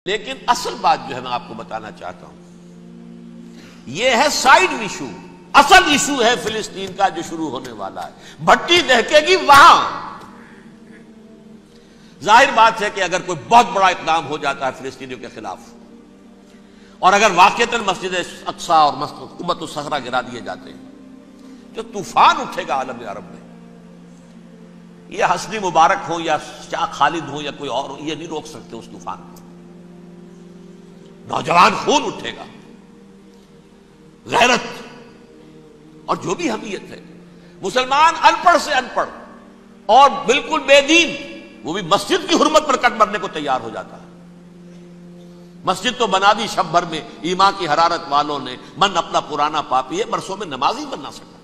لیکن اصل بات جو ہے میں آپ کو بتانا چاہتا ہوں، یہ ہے سائیڈ ایشو۔ اصل ایشو ہے فلسطین کا جو شروع ہونے والا ہے، بھٹی دہکے گی وہاں۔ ظاہر بات ہے کہ اگر کوئی بہت بڑا اقدام ہو جاتا ہے فلسطینیوں کے خلاف، اور اگر واقعتاً مسجد اقصی اور قبۃ الصخرہ گرا دیے جاتے ہیں، جو طوفان اٹھے گا عالم عرب میں، یہ حسنی مبارک ہو یا شاہ خالد ہو یا کوئی اور ہو، یہ نہیں روک سکتے اس طوفان کو۔ نوجوان خون اٹھے گا، غیرت اور جو بھی حمیت ہے۔ مسلمان ان پڑھ سے ان پڑھ اور بالکل بے دین، وہ بھی مسجد کی حرمت پر کٹ مرنے کو تیار ہو جاتا ہے۔ مسجد تو بنا دی شب بھر میں ایمان کی حرارت والوں نے، من اپنا پرانا پاپی ہے، برسوں میں نماز ہی بن نہ سکا۔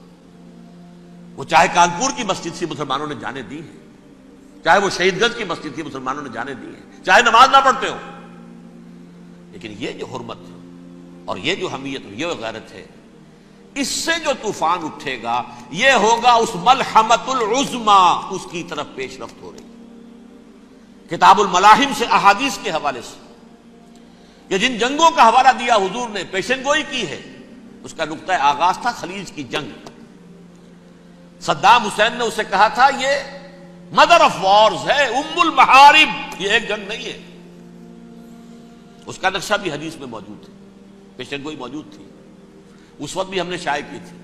وہ چاہے کانپور کی مسجد سے مسلمانوں نے جانے دی ہے، چاہے وہ شہید گنج کی مسجد کی مسلمانوں نے جانے دی ہے، چاہے نماز نہ پڑھتے ہو، لیکن یہ جو حرمت اور یہ جو حمیت اور یہ غیرت ہے، اس سے جو طوفان اٹھے گا، یہ ہوگا اس ملحمۃ العظمی، اس کی طرف پیش رفت ہو رہی ہے۔ کتاب الملاحم سے احادیث کے حوالے سے کہ جن جنگوں کا حوالہ دیا حضور نے، پیشن گوئی کی ہے، اس کا نقطہ آغاز تھا خلیج کی جنگ۔ صدام حسین نے اسے کہا تھا یہ مدر آف وارز ہے، ام المحارب، یہ ایک جنگ نہیں ہے۔ اس کا نقشہ بھی حدیث میں موجود ہے، پیشن گوئی موجود تھی، اس وقت بھی ہم نے شائع کی تھی۔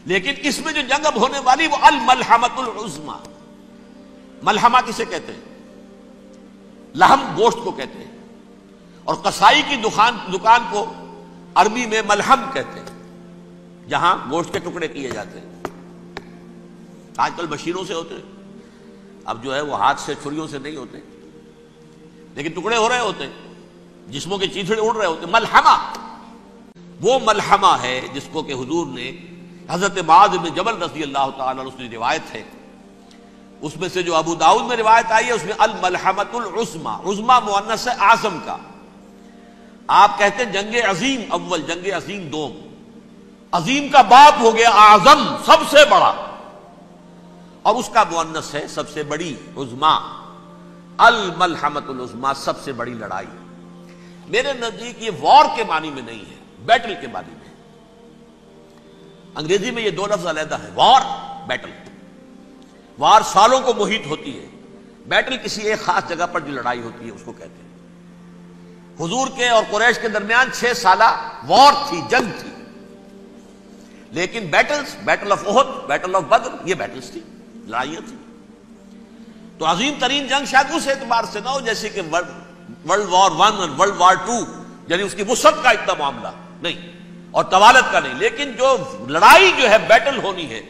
لیکن اس میں جو جنگ اب ہونے والی وہ الملحمۃ العظمی۔ ملحمہ کسے کہتے ہیں؟ لحم گوشت کو کہتے ہیں، اور قصائی کی دکان کو عربی میں ملحم کہتے ہیں، جہاں گوشت کے ٹکڑے کیے جاتے ہیں۔ آج کل مشینوں سے ہوتے ہیں، اب جو ہے وہ ہاتھ سے چھریوں سے نہیں ہوتے، لیکن ٹکڑے ہو رہے ہوتے ہیں، جسموں کے چیتھڑے اڑ رہے ہوتے ہیں۔ ملحمہ وہ ملحمہ ہے جس کو کہ حضور نے حضرت معاذ بن جبل رضی اللہ تعالیٰ عنہ، اس کی روایت ہے، اس میں سے جو ابو داؤد میں روایت آئی ہے، اس میں الملحمۃ العظمی، عظمی مؤنث ہے اعظم کا۔ آپ کہتے ہیں جنگ عظیم اول، جنگ عظیم دوم، عظیم کا باپ ہو گیا اعظم، سب سے بڑا، اور اس کا مؤنث ہے سب سے بڑی، عظمی، الملحمۃ العظمی، سب سے بڑی لڑائی۔ میرے نزدیک یہ وار کے معنی میں نہیں ہے، بیٹل کے معنی میں۔ انگریزی میں یہ دو لفظ علیحدہ ہے، وار، بیٹل۔ وار سالوں کو محیط ہوتی ہے، بیٹل کسی ایک خاص جگہ پر جو لڑائی ہوتی ہے اس کو کہتے ہیں۔ حضور کے اور قریش کے درمیان 6 سالہ وار تھی، جنگ تھی، لیکن battles, battle of Uhud, battle of Badr, یہ بیٹلز تھی، لڑائیاں تھیں۔ تو عظیم ترین جنگ شاید اس اعتبار سے نہ ہو جیسے کہ ورلڈ وار 1 اور ورلڈ وار 2، یعنی اس کی وسعت کا اتنا معاملہ نہیں اور طوالت کا نہیں، لیکن جو لڑائی جو ہے بیٹل ہونی ہے،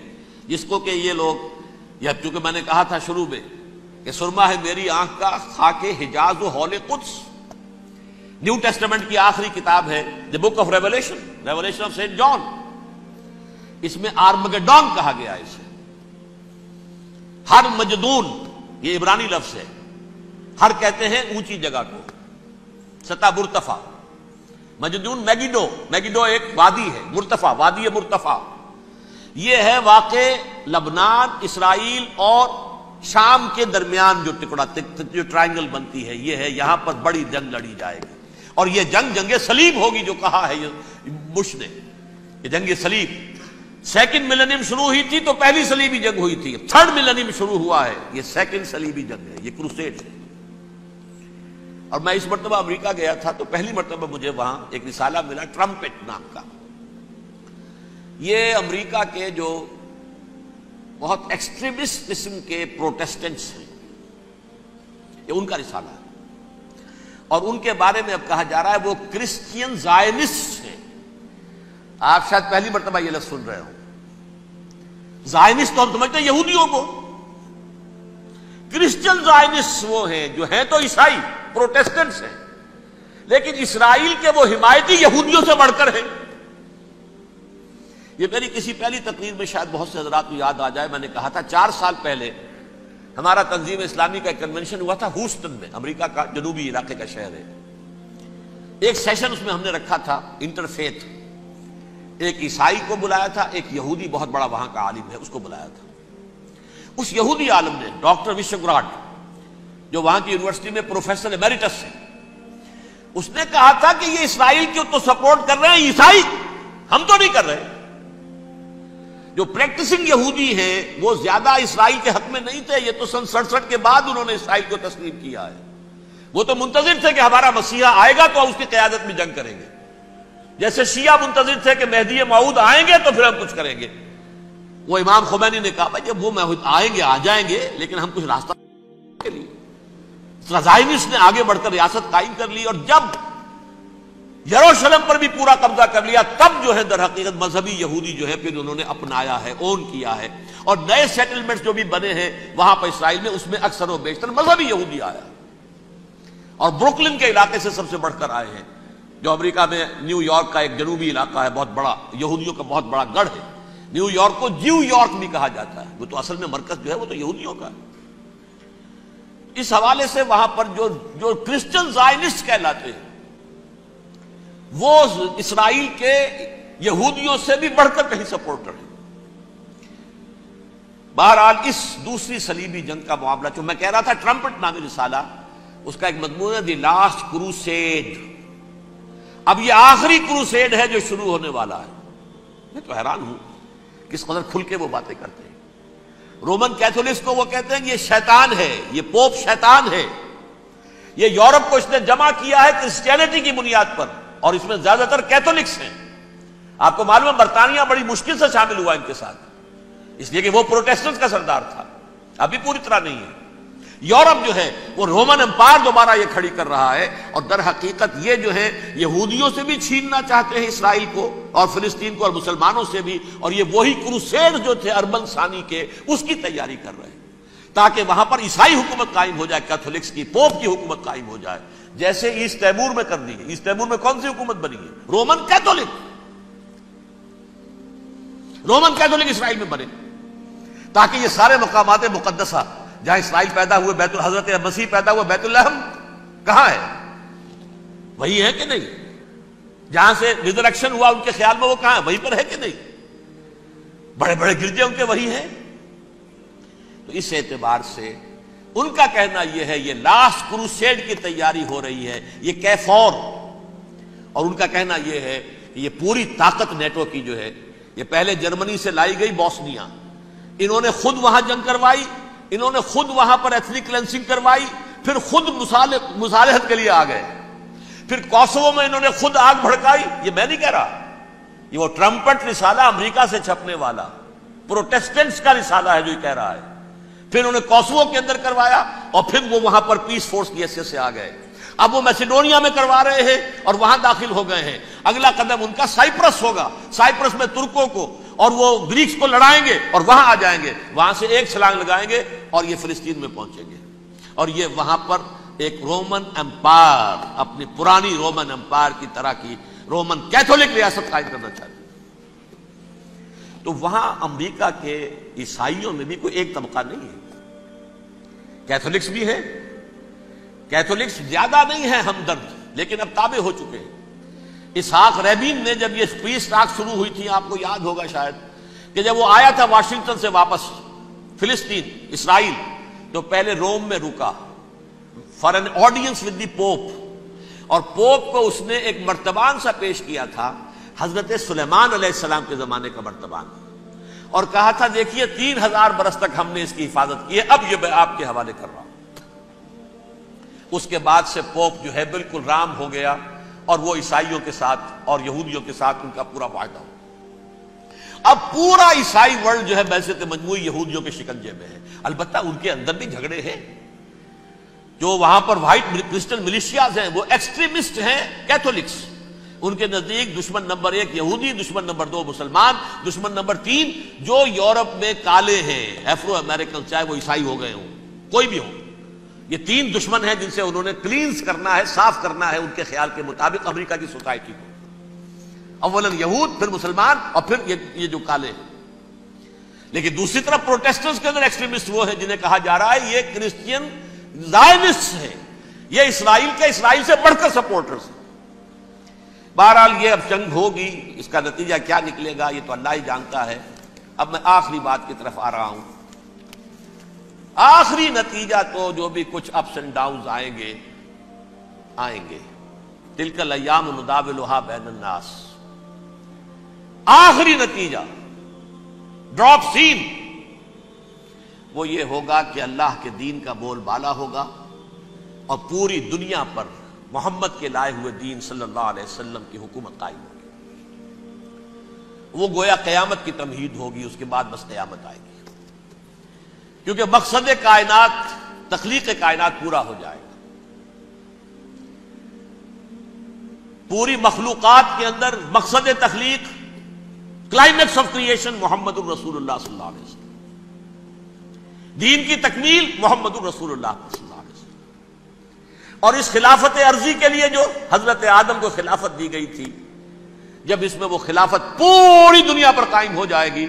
جس کو کہ یہ لوگ، یا چونکہ میں نے کہا تھا شروع میں کہ سرما ہے میری آنکھ کا خاک حجاز و ہول قدس، نیو ٹیسٹمنٹ کی آخری کتاب ہے the book of Revelation, Revelation of Saint John, اس میں آرمگڈون کہا گیا ہے اسے۔ ہر مجدون، یہ عبرانی لفظ ہے، ہر کہتے ہیں اونچی جگہ کو، سطح مرتفع، مجدون میگیڈو، میگیڈو ایک وادی ہے، مرتفع، وادی مرتفع، یہ ہے واقع لبنان، اسرائیل اور شام کے درمیان جو ٹکڑا، جو ٹرائنگل بنتی ہے، یہ ہے، یہاں پر بڑی جنگ لڑی جائے گی، اور یہ جنگ جنگ صلیب ہوگی، جو کہا ہے بش نے، یہ جنگ صلیب۔ سیکنڈ ملینیم شروع ہوئی تھی تو پہلی صلیبی جنگ ہوئی تھی، تھرڈ ملینیم شروع ہوا ہے، یہ سیکنڈ صلیبی جنگ ہے، یہ کروسیڈ ہے۔ اور میں اس مرتبہ امریکہ گیا تھا تو پہلی مرتبہ مجھے وہاں ایک رسالہ ملا ٹرمپٹ نام کا۔ یہ امریکہ کے جو بہت ایکسٹریمسٹ قسم کے پروٹیسٹنٹس ہیں، یہ ان کا رسالہ ہے، اور ان کے بارے میں اب کہا جا رہا ہے وہ کرسچین زائنسٹ ہیں۔ آپ شاید پہلی مرتبہ یہ لفظ سن رہے ہو۔ زائنسٹ تو ہم سمجھتے ہیں یہودیوں کو، کرسچین زائنسٹ وہ ہیں جو ہیں تو عیسائی پروٹیسٹنٹس ہیں، لیکن اسرائیل کے وہ حمایتی یہودیوں سے بڑھ کر ہیں۔ یہ میری کسی پہلی تقریر میں شاید بہت سے حضرات کو یاد آ جائے، میں نے کہا تھا 4 سال پہلے ہمارا تنظیم اسلامی کا ایک کنونشن ہوا تھا ہیوسٹن میں، امریکہ کا جنوبی علاقے کا شہر ہے۔ ایک سیشن اس میں ہم نے رکھا تھا انٹرفیتھ، ایک عیسائی کو بلایا تھا، ایک یہودی بہت بڑا وہاں کا عالم ہے اس کو بلایا تھا۔ اس یہودی عالم نے ڈاکٹر وشوگراڈ، جو وہاں کی یونیورسٹی میں پروفیسر ایمیریٹس ہے، اس نے کہا تھا کہ یہ اسرائیل کی تو سپورٹ کر رہے ہیں عیسائی، ہم تو نہیں کر رہے۔ جو پریکٹسنگ یہودی ہیں وہ زیادہ اسرائیل کے حق میں نہیں تھے، یہ تو سن 67 کے بعد انہوں نے اسرائیل کو تسلیم کیا ہے۔ وہ تو منتظر تھے کہ ہمارا مسیحا آئے گا تو اس کی قیادت میں جنگ کریں گے، جیسے شیعہ منتظر تھے کہ مہدی موعود آئیں گے تو پھر ہم کچھ کریں گے۔ وہ امام خمینی نے کہا بھائی جب وہ آئیں گے آ جائیں گے، لیکن ہم کچھ راستہ کے لیے زائنسٹ نے آگے بڑھ کر ریاست قائم کر لی، اور جب یروشلم پر بھی پورا قبضہ کر لیا تب جو ہے در حقیقت مذہبی یہودی جو ہے پھر انہوں نے اپنایا ہے، اون کیا ہے، اور نئے سیٹلمنٹس جو بھی بنے ہیں وہاں پر اسرائیل میں، اس میں اکثر و بیشتر مذہبی یہودی آیا، اور بروکلن کے علاقے سے سب سے بڑھ کر آئے ہیں، جو امریکہ میں نیو یارک کا ایک جنوبی علاقہ ہے، بہت بڑا یہودیوں کا بہت بڑا گڑھ ہے۔ نیو یارک کو جیو یارک بھی کہا جاتا ہے، وہ تو اصل میں مرکز جو ہے وہ تو یہودیوں کا ہے۔ اس حوالے سے وہاں پر جو کرسچن زائنسٹ کہلاتے ہیں وہ اسرائیل کے یہودیوں سے بھی بڑھ کر کہیں سپورٹر ہیں۔ بہرحال اس دوسری صلیبی جنگ کا معاملہ جو میں کہہ رہا تھا، ٹرمپٹ نامی رسالہ، اس کا ایک مضمون ہے دی لاسٹ کروسیڈ۔ اب یہ آخری کروسیڈ ہے جو شروع ہونے والا ہے۔ میں تو حیران ہوں کس قدر کھل کے وہ باتیں کرتے ہیں۔ رومن کیتھولکس کو وہ کہتے ہیں کہ یہ شیطان ہے، یہ پوپ شیطان ہے، یہ یورپ کو اس نے جمع کیا ہے کرسچینٹی کی بنیاد پر، اور اس میں زیادہ تر کیتھولکس ہیں۔ آپ کو معلوم ہے برطانیہ بڑی مشکل سے شامل ہوا ان کے ساتھ، اس لیے کہ وہ پروٹیسٹنٹ کا سردار تھا، ابھی پوری طرح نہیں ہے۔ یورپ جو ہے وہ رومن امپائر دوبارہ یہ کھڑی کر رہا ہے، اور در حقیقت یہ جو ہے یہودیوں سے بھی چھیننا چاہتے ہیں اسرائیل کو اور فلسطین کو، اور مسلمانوں سے بھی، اور یہ وہی کروسیڈ جو تھے اربن ثانی کے، اس کی تیاری کر رہے ہیں تاکہ وہاں پر عیسائی حکومت قائم ہو جائے، کیتھولکس کی، پوپ کی حکومت قائم ہو جائے، جیسے ایسٹ تیمور میں کر دی ہے۔ ایسٹ تیمور میں کون سی حکومت بنی ہے؟ رومن کیتھولک اسرائیل میں بنے، تاکہ یہ سارے مقامات مقدسہ جہاں اسرائیل پیدا ہوئے، حضرت مسیح پیدا ہوئے، بیت الحم کہاں ہے؟ وہی ہے کہ نہیں؟ جہاں سے ریزریکشن ہوا ان کے خیال میں وہ کہاں ہے؟ وہیں پر ہے کہ نہیں؟ بڑے بڑے گرجے ان کے وہی ہیں۔ تو اس اعتبار سے ان کا کہنا یہ ہے یہ لاسٹ کروسیڈ کی تیاری ہو رہی ہے، یہ کیفور، اور ان کا کہنا یہ ہے کہ یہ پوری طاقت نیٹو کی جو ہے، یہ پہلے جرمنی سے لائی گئی بوسنیا، انہوں نے خود وہاں جنگ کروائی، انہوں نے خود وہاں پر ایتھنک کلینسنگ کروائی، پھر خود مصالحت کے لیے آ گئے، پھر کوسوو میں انہوں نے خود آگ بھڑکائی۔ یہ میں نہیں کہہ رہا، یہ وہ ٹرمپٹ رسالہ امریکہ سے چھپنے والا پروٹیسٹنٹس کا رسالہ ہے جو یہ کہہ رہا ہے۔ پھر انہوں نے کوسوو کے اندر کروایا، اور پھر وہ وہاں پر پیس فورس کی حیثیت سے آ گئے۔ اب وہ میسیڈونیا میں کروا رہے ہیں اور وہاں داخل ہو گئے ہیں۔ اگلا قدم ان کا سائپرس ہوگا، سائپرس میں ترکوں کو اور وہ گریکس کو لڑائیں گے اور وہاں آ جائیں گے، وہاں سے ایک چھلانگ لگائیں گے اور یہ فلسطین میں پہنچیں گے، اور یہ وہاں پر ایک رومن امپائر، اپنی پرانی رومن امپائر کی طرح کی رومن کیتھولک ریاست قائم کرنا چاہتے ہیں۔ تو وہاں امریکہ کے عیسائیوں میں بھی کوئی ایک طبقہ نہیں ہے، کیتھولکس بھی ہے، کیتھولکس زیادہ نہیں ہے ہمدرد، لیکن اب تابع ہو چکے ہیں۔ اسحاق ریبین نے جب یہ پیس ٹاک شروع ہوئی تھی، آپ کو یاد ہوگا شاید، کہ جب وہ آیا تھا واشنگٹن سے واپس فلسطین اسرائیل، تو پہلے روم میں رکا for an audience with the pope, اور پوپ کو اس نے ایک مرتبان سا پیش کیا تھا، حضرت سلیمان علیہ السلام کے زمانے کا مرتبان، اور کہا تھا دیکھیے 3000 برس تک ہم نے اس کی حفاظت کی ہے، اب یہ میں آپ کے حوالے کر رہا ہوں۔ اس کے بعد سے پوپ جو ہے بالکل رام ہو گیا، اور وہ عیسائیوں کے ساتھ اور یہودیوں کے ساتھ ان کا پورا معاہدہ ہو۔ اب پورا عیسائی ورلڈ جو ہے بعثت مجموعی یہودیوں کے شکنجے میں ہے۔ البتہ ان کے اندر بھی جھگڑے ہیں، جو وہاں پر وائٹ کرسچن ملیشیاز ہیں وہ ایکسٹریمسٹ ہیں کیتھولکس، ان کے نزدیک دشمن نمبر 1 یہودی، دشمن نمبر 2 مسلمان، دشمن نمبر 3 جو یورپ میں کالے ہیں، ایفرو امریکن، چاہے وہ عیسائی ہو گئے ہوں، کوئی بھی ہوں، یہ 3 دشمن ہیں جن سے انہوں نے کلینز کرنا ہے، صاف کرنا ہے ان کے خیال کے مطابق امریکہ کی سوسائٹی کو، اولاً یہود، پھر مسلمان، اور پھر یہ جو کالے ہیں۔ لیکن دوسری طرف پروٹیسٹنٹس کے اندر ایکسٹریمسٹ وہ ہیں جنہیں کہا جا رہا ہے یہ کرسچین زائنسٹ ہیں، یہ اسرائیل سے بڑھ کر سپورٹرز ہیں۔ بہرحال یہ اب جنگ ہوگی، اس کا نتیجہ کیا نکلے گا یہ تو اللہ ہی جانتا ہے۔ اب میں آخری بات کی طرف آ رہا ہوں۔ آخری نتیجہ تو جو بھی کچھ اپس اینڈ ڈاؤنز آئیں گے، تلک الایام نداولھا بین الناس. آخری نتیجہ ڈراپ سین وہ یہ ہوگا کہ اللہ کے دین کا بول بالا ہوگا اور پوری دنیا پر محمد کے لائے ہوئے دین صلی اللہ علیہ وسلم کی حکومت قائم ہوگی. وہ گویا قیامت کی تمہید ہوگی، اس کے بعد بس قیامت آئے گی، کیونکہ مقصد کائنات، تخلیق کائنات پورا ہو جائے گا. پوری مخلوقات کے اندر مقصد تخلیق، کلائمیکس آف کریشن محمد الرسول اللہ صلی اللہ علیہ وسلم. دین کی تکمیل محمد الرسول اللہ صلی اللہ علیہ وسلم. اور اس خلافت عرضی کے لیے جو حضرت آدم کو خلافت دی گئی تھی، جب اس میں وہ خلافت پوری دنیا پر قائم ہو جائے گی،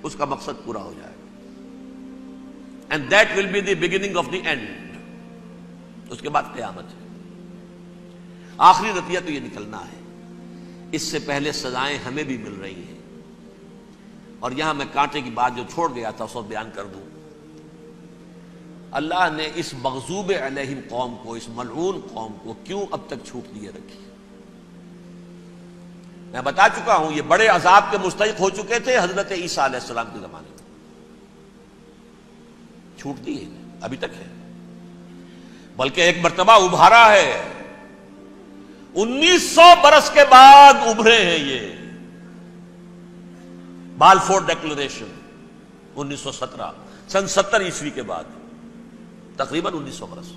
اس کا مقصد پورا ہو جائے گا. And that will be the beginning of the end. اس کے بعد قیامت ہے. آخری نتیجہ تو یہ نکلنا ہے. اس سے پہلے سزائیں ہمیں بھی مل رہی ہیں. اور یہاں میں کانٹے کی بات جو چھوڑ گیا تھا اس کو بیان کر دوں. اللہ نے اس مغضوب علیہم قوم کو، اس ملعون قوم کو کیوں اب تک چھوٹ دیے رکھی؟ میں بتا چکا ہوں یہ بڑے عذاب کے مستحق ہو چکے تھے حضرت عیسیٰ علیہ السلام کے زمانے میں. چھوٹ دی ہے، ابھی تک ہے، بلکہ ایک مرتبہ ابھارا ہے. 1900 برس کے بعد ابھرے ہیں یہ. بالفور ڈیکلریشن 1917، سن 70 عیسوی کے بعد، تقریباً 1900 برس،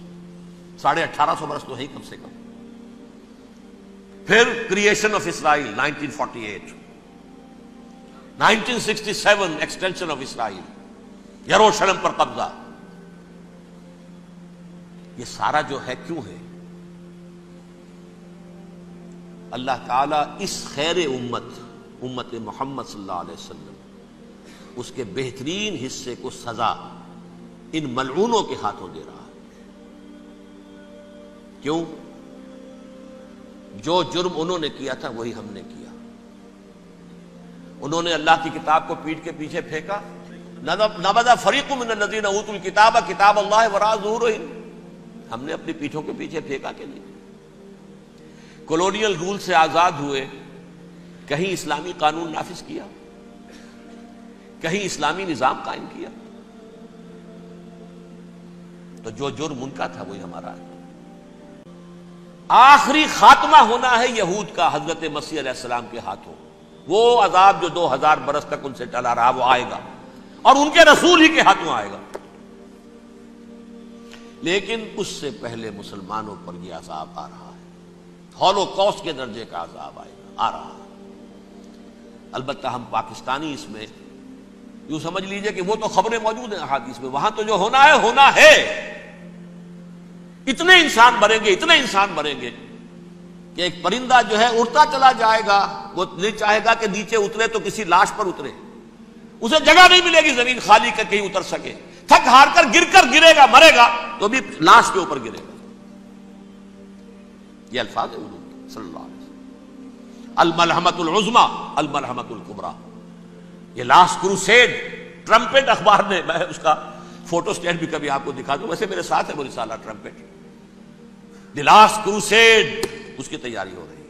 1850 برس تو ہے کم سے کم. پھر creation of Israel 1948، 1967 extension of Israel, یروشلم پر قبضہ. یہ سارا جو ہے کیوں ہے؟ اللہ تعالیٰ اس خیر امت محمد صلی اللہ علیہ وسلم، اس کے بہترین حصے کو سزا ان ملعونوں کے ہاتھوں دے رہا ہے. کیوں؟ جو جرم انہوں نے کیا تھا وہی ہم نے کیا. انہوں نے اللہ کی کتاب کو پیٹھ کے پیچھے پھینکا. نبذ فریق من الذین اوتوا الکتاب کتاب اللہ وراء ظہورہم. ہم نے اپنی پیٹھوں کے پیچھے پھینکا کہ نہیں؟ کولونیل رول سے آزاد ہوئے، کہیں اسلامی قانون نافذ کیا، کہیں اسلامی نظام قائم کیا. تو جو جرم ان کا تھا وہی ہمارا ہے. آخری خاتمہ ہونا ہے یہود کا حضرت مسیح علیہ السلام کے ہاتھوں. وہ عذاب جو 2000 برس تک ان سے ٹلا رہا وہ آئے گا، اور ان کے رسول ہی کے ہاتھوں آئے گا. لیکن اس سے پہلے مسلمانوں پر یہ عذاب آ رہا ہے. ہولوکاسٹ کے درجے کا عذاب آ رہا ہے. البتہ ہم پاکستانی اس میں یوں سمجھ لیجئے کہ وہ تو خبریں موجود ہیں احادیث میں، وہاں تو جو ہونا ہے. اتنے انسان مریں گے کہ ایک پرندہ جو ہے اڑتا چلا جائے گا، وہ نہیں چاہے گا کہ نیچے اترے تو کسی لاش پر اترے. اسے جگہ نہیں ملے گی زمین خالی کر کہیں اتر سکے. تھک ہار کر گرے گا، مرے گا تو بھی لاش کے اوپر گرے گا. یہ الفاظ ہیں حضور صلی اللہ علیہ وسلم. الملحمۃ العظمیٰ، الملحمۃ الکبریٰ. یہ لاسٹ کروسیڈ ٹرمپٹ اخبار نے، میں اس کا فوٹو اسٹیٹ بھی کبھی آپ کو دکھا دوں، ویسے میرے ساتھ ہے وہ رسالہ ٹرمپٹ. دی لاسٹ کروسیڈ، اس کی تیاری ہو رہی ہے.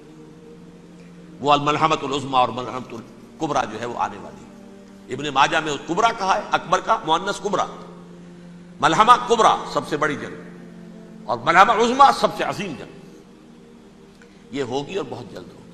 وہ الملحمۃ العظمیٰ اور ملحمۃ الکبریٰ جو ہے وہ آنے والی ہے. ابن ماجہ میں کبریٰ کہا ہے، اکبر کا مؤنث کبریٰ. ملحمہ کبریٰ سب سے بڑی جنگ، اور ملحمہ عظمیٰ سب سے عظیم جنگ. یہ ہوگی اور بہت جلد ہوگی.